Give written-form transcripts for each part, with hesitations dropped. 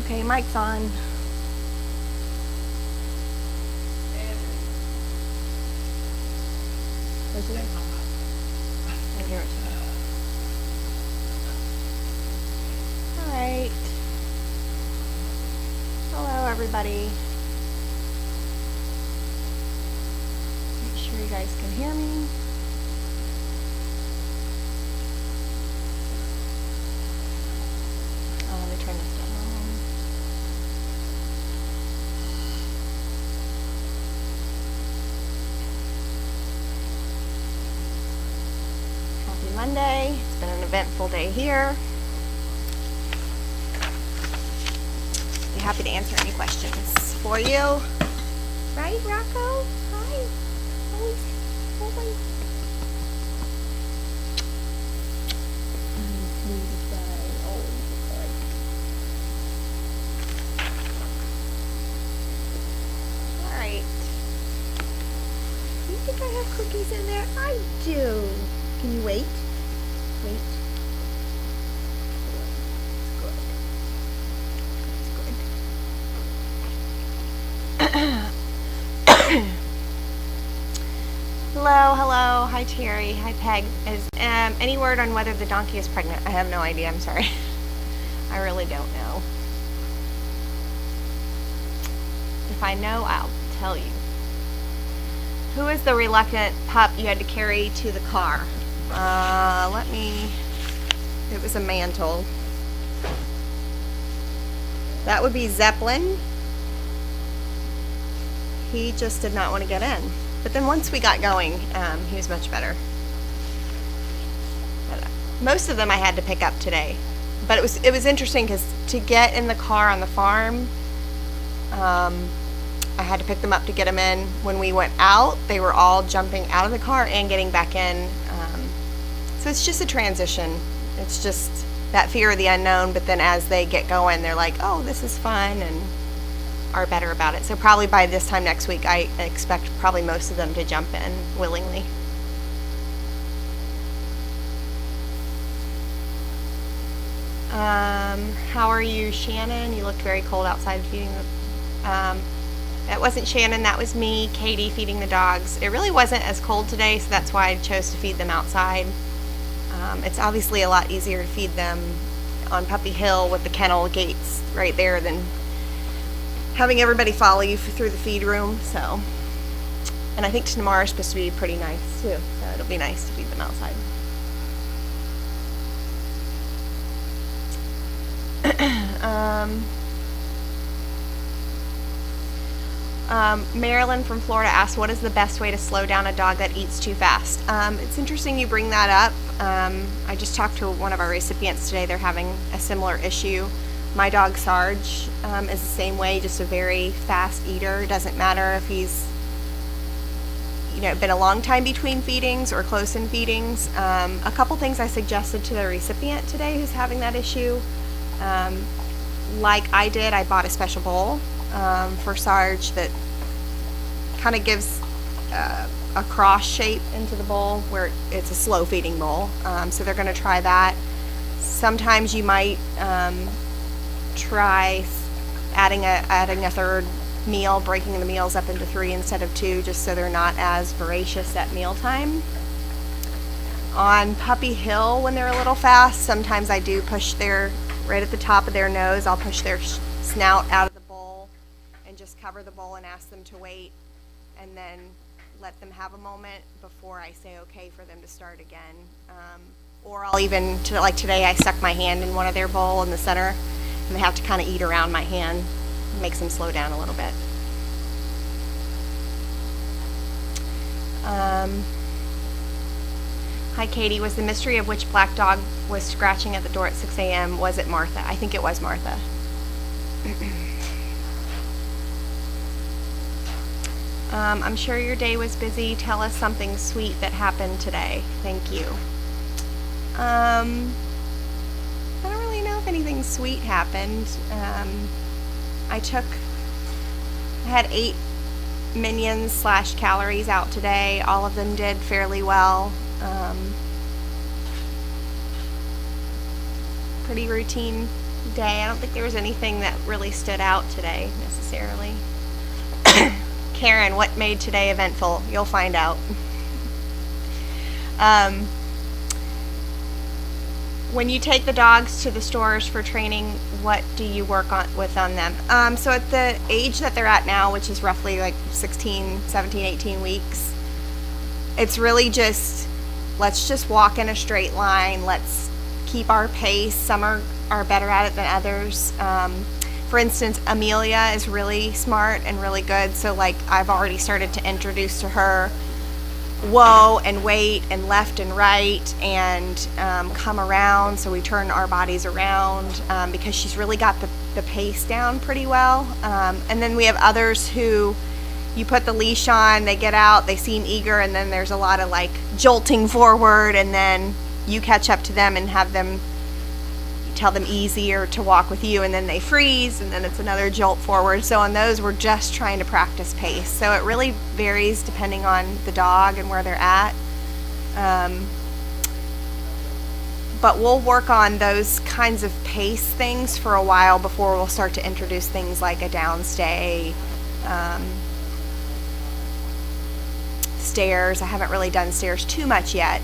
Okay, mic's on. What's it? Alright. Hello, everybody. Make sure you guys can hear me. Let me turn this down. Happy Monday. It's been an eventful day here. Be happy to answer any questions for you. Right, Rocco? Hi. Always. Alright. Do you think I have cookies in there? I do. Can you wait? Wait. Hello. Hi, Terry. Hi, Peg. Any word on whether the donkey is pregnant? I have no idea. I'm sorry. I really don't know. If I know, I'll tell you. Who is the reluctant pup you had to carry to the car? It was a mantle. That would be Zeppelin. He just did not want to get in. But then once we got going, he was much better. Most of them I had to pick up today. But it was interesting because to get in the car on the farm, I had to pick them up to get them in. When we went out, they were all jumping out of the car and getting back in. So it's just a transition. It's just that fear of the unknown, but then as they get going, they're like, oh, this is fun, and are better about it. So probably by this time next week, I expect probably most of them to jump in willingly. How are you, Shannon? You looked very cold outside feeding the... That wasn't Shannon, that was me, Katie, feeding the dogs. It really wasn't as cold today, so that's why I chose to feed them outside. It's obviously a lot easier to feed them on Puppy Hill with the kennel gates right there than having everybody follow you through the feed room. So, and I think tomorrow's supposed to be pretty nice too, so it'll be nice to feed them outside. Marilyn from Florida asked, what is the best way to slow down a dog that eats too fast? It's interesting you bring that up. I just talked to one of our recipients today. They're having a similar issue. My dog Sarge is the same way, just a very fast eater. It doesn't matter if he's been a long time between feedings or close in feedings. A couple things I suggested to the recipient today who's having that issue. Like I did, I bought a special bowl for Sarge that kind of gives a cross shape into the bowl where it's a slow feeding bowl. So they're going to try that. Sometimes you might try adding a third meal, breaking the meals up into 3 instead of 2, just so they're not as voracious at mealtime. On Puppy Hill, when they're a little fast, sometimes I do push right at the top of their nose, I'll push their snout out of the bowl and just cover the bowl and ask them to wait, and then let them have a moment before I say okay for them to start again. Or I'll even, like today, I stuck my hand in one of their bowl in the center, and they have to kind of eat around my hand. It makes them slow down a little bit. Hi, Katie. Was the mystery of which black dog was scratching at the door at 6 a.m., was it Martha? I think it was Martha. I'm sure your day was busy. Tell us something sweet that happened today. Thank you. I don't really know if anything sweet happened. I had 8 minions / calories out today. All of them did fairly well. Pretty routine day. I don't think there was anything that really stood out today necessarily. Karen, what made today eventful? You'll find out. When you take the dogs to the stores for training, what do you work with on them? So at the age that they're at now, which is roughly like 16, 17, 18 weeks, it's really just, let's just walk in a straight line. Let's keep our pace. Some are better at it than others. For instance, Amelia is really smart and really good. So like I've already started to introduce to her whoa and wait and left and right and come around. So we turn our bodies around because she's really got the pace down pretty well. And then we have others who you put the leash on, they get out, they seem eager, and then there's a lot of like jolting forward, and then you catch up to them and have them tell them easier to walk with you, and then they freeze, and then it's another jolt forward. So on those, we're just trying to practice pace. So it really varies depending on the dog and where they're at. But we'll work on those kinds of pace things for a while before we'll start to introduce things like a downstay, stairs. I haven't really done stairs too much yet.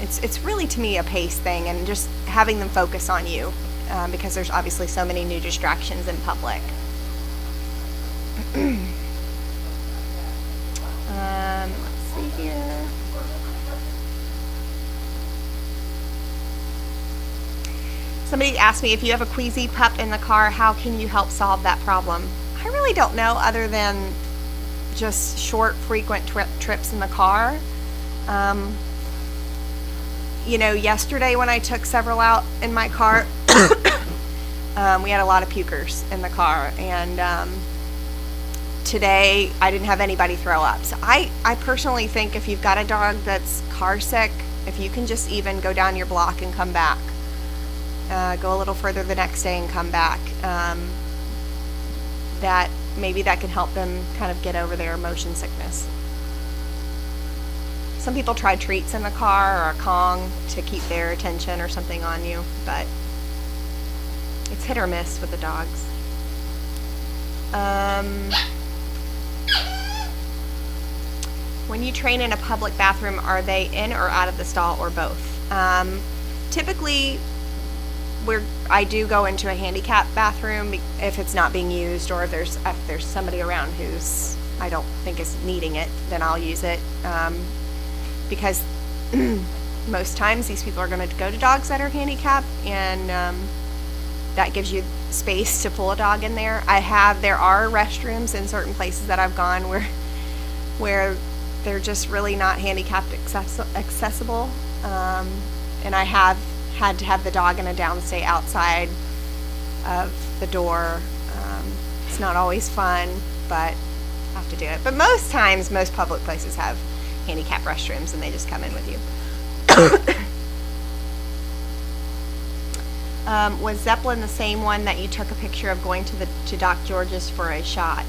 It's really, to me, a pace thing, and just having them focus on you because there's obviously so many new distractions in public. Let's see here. Somebody asked me, if you have a queasy pup in the car, how can you help solve that problem? I really don't know, other than just short, frequent trips in the car. You know, yesterday when I took several out in my car, we had a lot of pukers in the car, and today I didn't have anybody throw up. So I personally think if you've got a dog that's car sick, if you can just even go down your block and come back, go a little further the next day and come back, that maybe that can help them kind of get over their motion sickness. Some people try treats in the car or a Kong to keep their attention or something on you, but it's hit or miss with the dogs. When you train in a public bathroom, are they in or out of the stall, or both? Typically, I do go into a handicap bathroom if it's not being used, or if there's somebody around who's I don't think is needing it, then I'll use it. Because most times these people are going to go to dogs that are handicapped, and that gives you space to pull a dog in there. There are restrooms in certain places that I've gone where they're just really not handicapped accessible, and I have had to have the dog in a downstay outside of the door. It's not always fun, but I have to do it. But most times, most public places have handicap restrooms, and they just come in with you. Was Zeppelin the same one that you took a picture of going to Doc George's for a shot?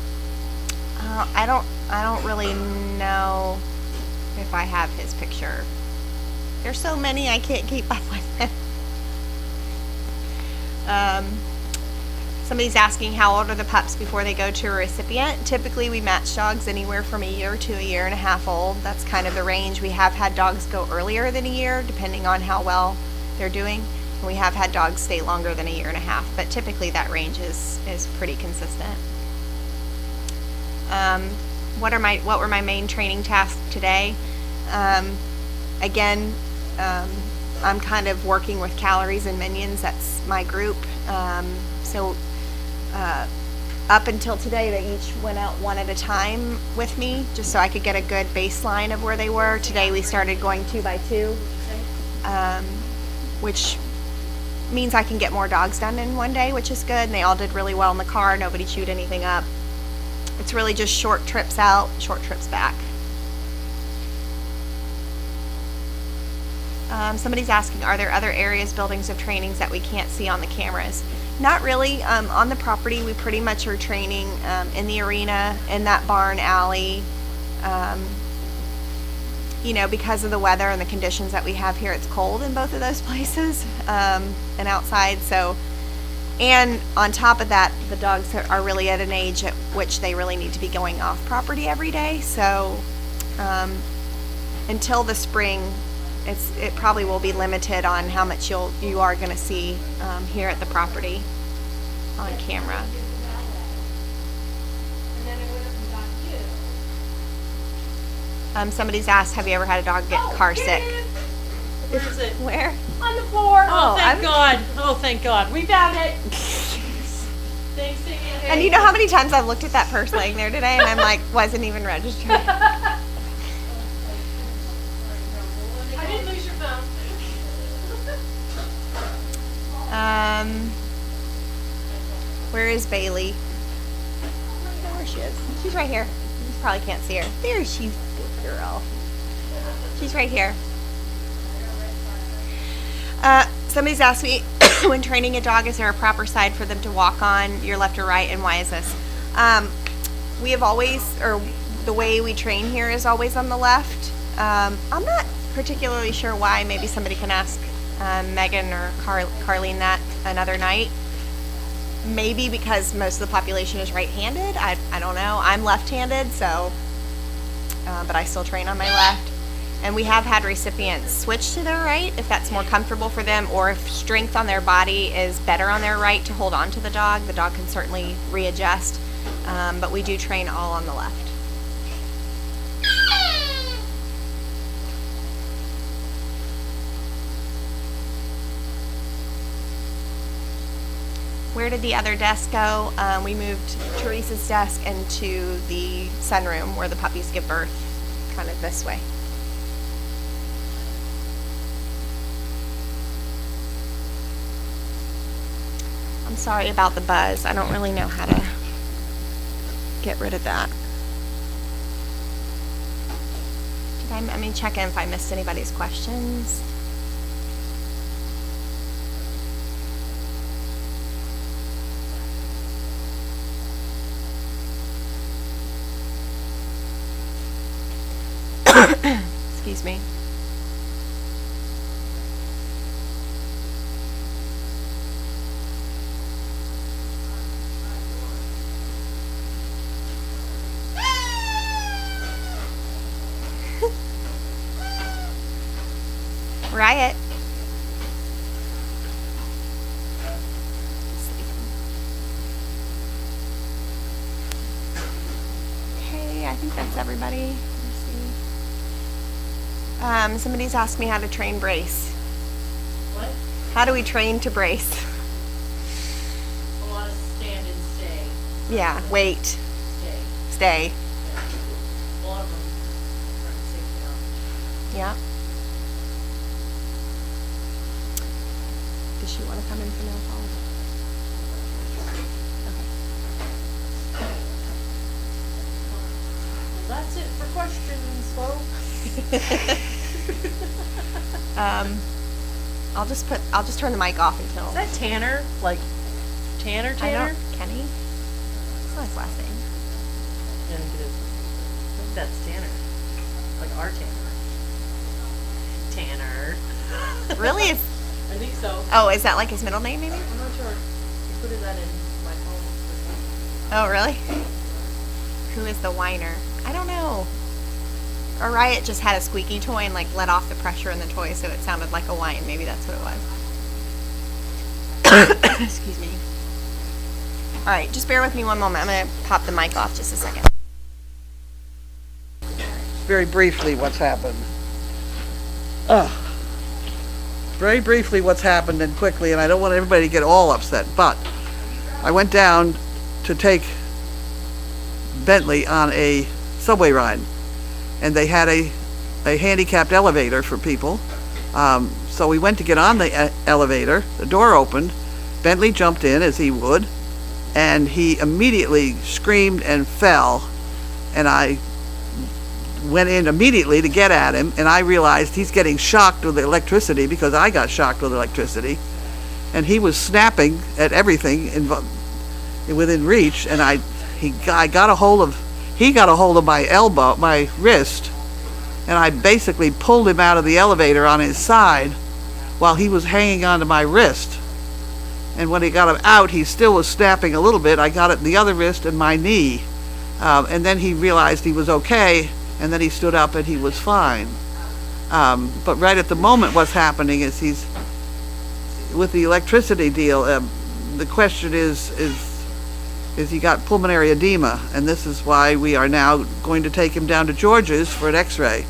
I don't really know if I have his picture. There's so many I can't keep up with it. Somebody's asking how old are the pups before they go to a recipient. Typically we match dogs anywhere from a year to a year and a half old. That's kind of the range. We have had dogs go earlier than a year depending on how well they're doing. And we have had dogs stay longer than a year and a half, but typically that range is pretty consistent. What were my main training tasks today? Again, I'm kind of working with calories and minions. That's my group. So up until today, they each went out one at a time with me, just so I could get a good baseline of where they were. Today we started going 2 by 2, which means I can get more dogs done in one day, which is good. And they all did really well in the car. Nobody chewed anything up. It's really just short trips out, short trips back. Somebody's asking, are there other areas, buildings of trainings that we can't see on the cameras? Not really. On the property, we pretty much are training in the arena, in that barn alley. Because of the weather and the conditions that we have here, it's cold in both of those places and outside. So And on top of that, the dogs are really at an age at which they really need to be going off property every day. So until the spring, it probably will be limited on how much you are going to see here at the property on camera. Somebody's asked, have you ever had a dog get car sick? Where is it? Where? On the floor. Oh, thank God. Oh, thank God. We found it. Thanks, Amy. And you know how many times I've looked at that purse laying there today, and I'm like, wasn't even registered. I didn't lose your phone. Where is Bailey? There she is. She's right here. You probably can't see her. There she's, good girl. She's right here. Somebody's asked me, when training a dog, is there a proper side for them to walk on, your left or right, and why is this? We have always, or the way we train here is always on the left. I'm not particularly sure why. Maybe somebody can ask Megan or Carlene that another night. Maybe because most of the population is right-handed. I don't know. I'm left-handed, so, but I still train on my left. And we have had recipients switch to their right if that's more comfortable for them, or if strength on their body is better on their right to hold on to the dog can certainly readjust. But we do train all on the left. Where did the other desk go? We moved Teresa's desk into the sunroom where the puppies give birth, kind of this way. I'm sorry about the buzz. I don't really know how to get rid of that. Let me check in if I missed anybody's questions. Excuse me. Riot. Okay, I think that's everybody. Somebody's asked me how to train brace. What? How do we train to brace? A lot of stand and stay. Yeah, wait. Stay. A lot of them trying to sit down. Yeah. Does she want to come in for no phone? Well, that's it for questions, folks. I'll just turn the mic off until. Is that Tanner? Like Tanner? Kenny? That's not his last name. I think it is. I think that's Tanner. Like our Tanner. Tanner. Really? I think so. Oh, is that like his middle name maybe? I'm not sure. He put that in my phone. Oh, really? Who is the whiner? I don't know. Or Riot just had a squeaky toy and like let off the pressure in the toy so it sounded like a whine. Maybe that's what it was. Excuse me. Alright, just bear with me one moment. I'm going to pop the mic off just a second. Very briefly what's happened. Very briefly what's happened and quickly, and I don't want everybody to get all upset, but I went down to take Bentley on a subway ride, and they had a handicapped elevator for people. So we went to get on the elevator, the door opened, Bentley jumped in as he would, and he immediately screamed and fell, and I went in immediately to get at him, and I realized he's getting shocked with the electricity because I got shocked with electricity, and he was snapping at everything within reach, and he got a hold of my elbow, my wrist, and I basically pulled him out of the elevator on his side while he was hanging onto my wrist, And when he got him out, he still was snapping a little bit. I got it in the other wrist and my knee. And then he realized he was okay, and then he stood up and he was fine. But right at the moment what's happening is he's, with the electricity deal, the question is he got pulmonary edema, and this is why we are now going to take him down to George's for an x-ray.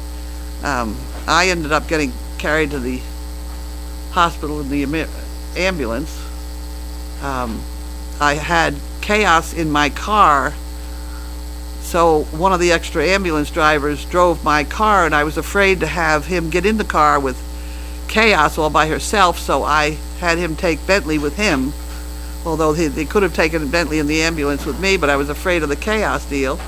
I ended up getting carried to the hospital in the ambulance. I had chaos in my car, so one of the extra ambulance drivers drove my car, and I was afraid to have him get in the car with chaos all by herself, so I had him take Bentley with him, although they could have taken Bentley in the ambulance with me, but I was afraid of the chaos deal.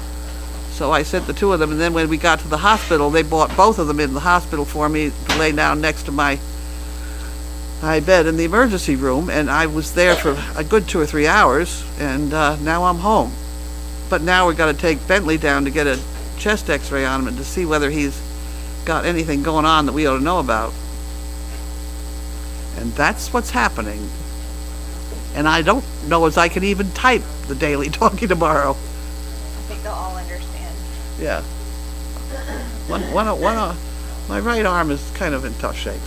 So I sent the two of them, and then when we got to the hospital, they brought both of them in the hospital for me to lay down next to my bed in the emergency room, and I was there for a good 2 or 3 hours, and now I'm home. But now we've got to take Bentley down to get a chest x-ray on him and to see whether he's got anything going on that we ought to know about. And that's what's happening. And I don't know as I can even type the Daily Talkie tomorrow. I think they'll all understand. Yeah. My right arm is kind of in tough shape.